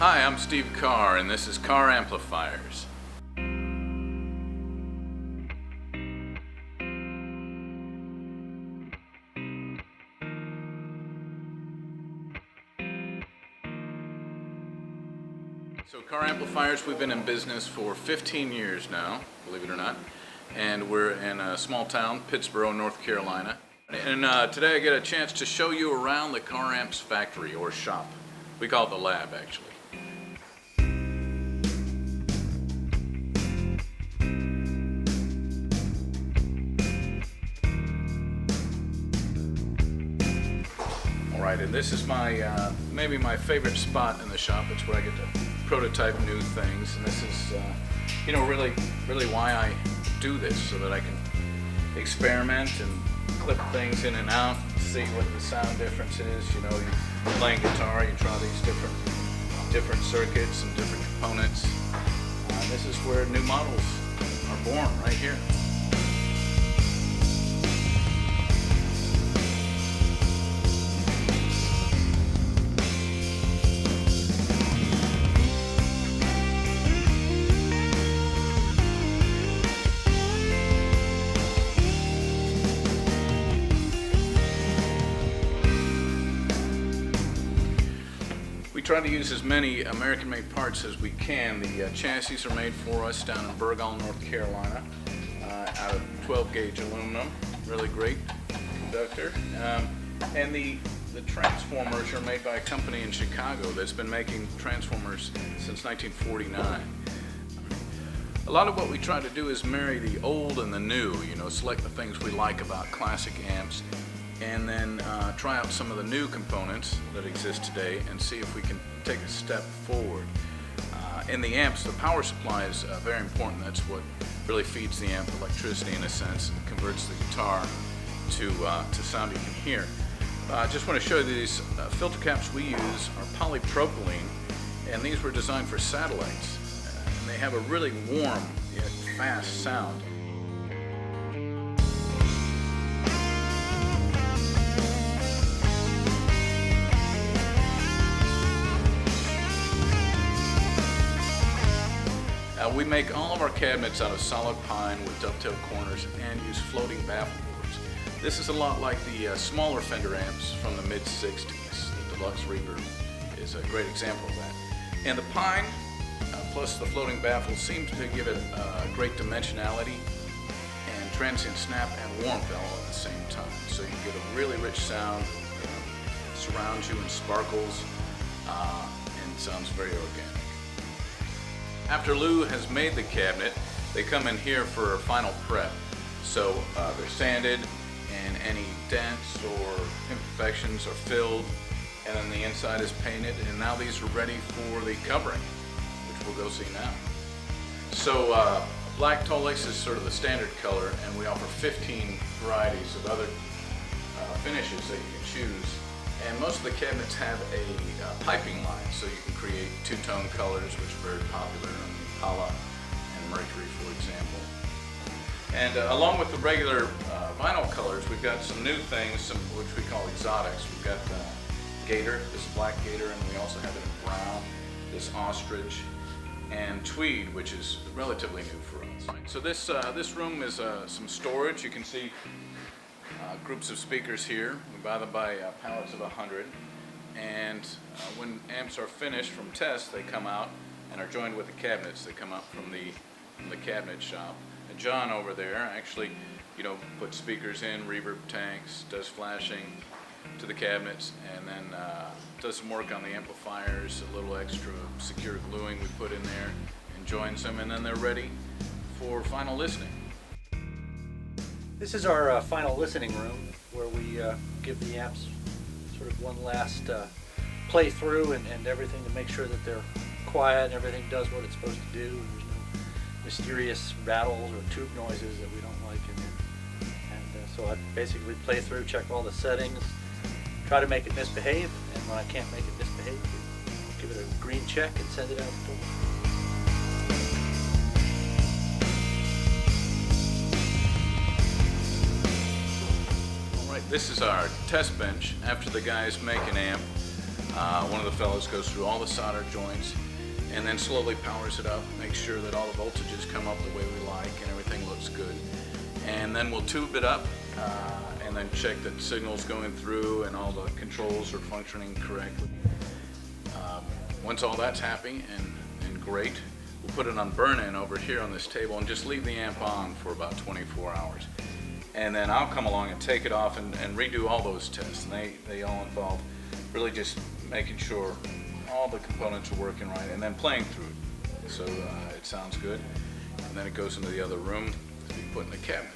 Hi, I'm Steve Carr, and this is Carr Amplifiers. So Carr Amplifiers, we've been in business for 15 years now, believe it or not, and we're in a small town, Pittsboro, North Carolina. And today I get a chance to show you around the Carr Amps factory, or shop. We call it the lab, actually. Alright, and this is my, maybe my favorite spot in the shop. It's where I get to prototype new things, and this is, you know, really why I do this, so that I can experiment and clip things in and out, see what the sound difference is. You know, you're playing guitar, you try these different circuits and different components. This is where new models are born, right here. We try to use as many American-made parts as we can. The chassis are made for us down in Burgal, North Carolina, out of 12-gauge aluminum. Really great conductor. And the transformers are made by a company in Chicago that's been making transformers since 1949. A lot of what we try to do is marry the old and the new, you know, select the things we like about classic amps, and then try out some of the new components that exist today and see if we can take a step forward. In the amps, the power supply is very important. That's what really feeds the amp electricity, in a sense, and converts the guitar to sound you can hear. I just want to show you these filter caps we use are polypropylene, and these were designed for satellites, and they have a really warm yet fast sound. We make all of our cabinets out of solid pine with dovetail corners and use floating baffle boards. This is a lot like the smaller Fender amps from the mid-60s. The Deluxe Reverb is a great example of that. And the pine plus the floating baffle seems to give it great dimensionality and transient snap and warmth all at the same time. So you get a really rich sound, surrounds you and sparkles, and sounds very organic. After Lou has made the cabinet, they come in here for a final prep. So they're sanded, and any dents or imperfections are filled, and then the inside is painted, and now these are ready for the covering, which we'll go see now. So black Tolex is sort of the standard color, and we offer 15 varieties of other finishes that you can choose. And most of the cabinets have a piping line, so you can create two-tone colors, which are very popular in Impala and Mercury, for example. And along with the regular vinyl colors, we've got some new things, which we call exotics. We've got Gator, this black Gator, and we also have it in brown, this ostrich, and tweed, which is relatively new for us. So this room is some storage. You can see groups of speakers here. We buy them by pallets of 100, and when amps are finished from tests, they come out and are joined with the cabinets that come up from the cabinet shop. And John over there actually, you know, puts speakers in, reverb tanks, does flashing to the cabinets, and then does some work on the amplifiers, a little extra secure gluing we put in there, and joins them, and then they're ready for final listening. This is our final listening room, where we give the amps sort of one last play through and everything, to make sure that they're quiet and everything does what it's supposed to do. There's no mysterious rattles or tube noises that we don't like in here. And so I basically play through, check all the settings, try to make it misbehave, and when I can't make it misbehave, we give it a green check and send it out the door. This is our test bench after the guys make an amp. One of the fellows goes through all the solder joints and then slowly powers it up, makes sure that all the voltages come up the way we like and everything looks good. And then we'll tube it up and then check that signal's going through and all the controls are functioning correctly. Once all that's happy and great, we'll put it on burn-in over here on this table and just leave the amp on for about 24 hours. And then I'll come along and take it off and redo all those tests. And they all involve really just making sure all the components are working right and then playing through it so it sounds good. And then it goes into the other room to be put in the cabinet.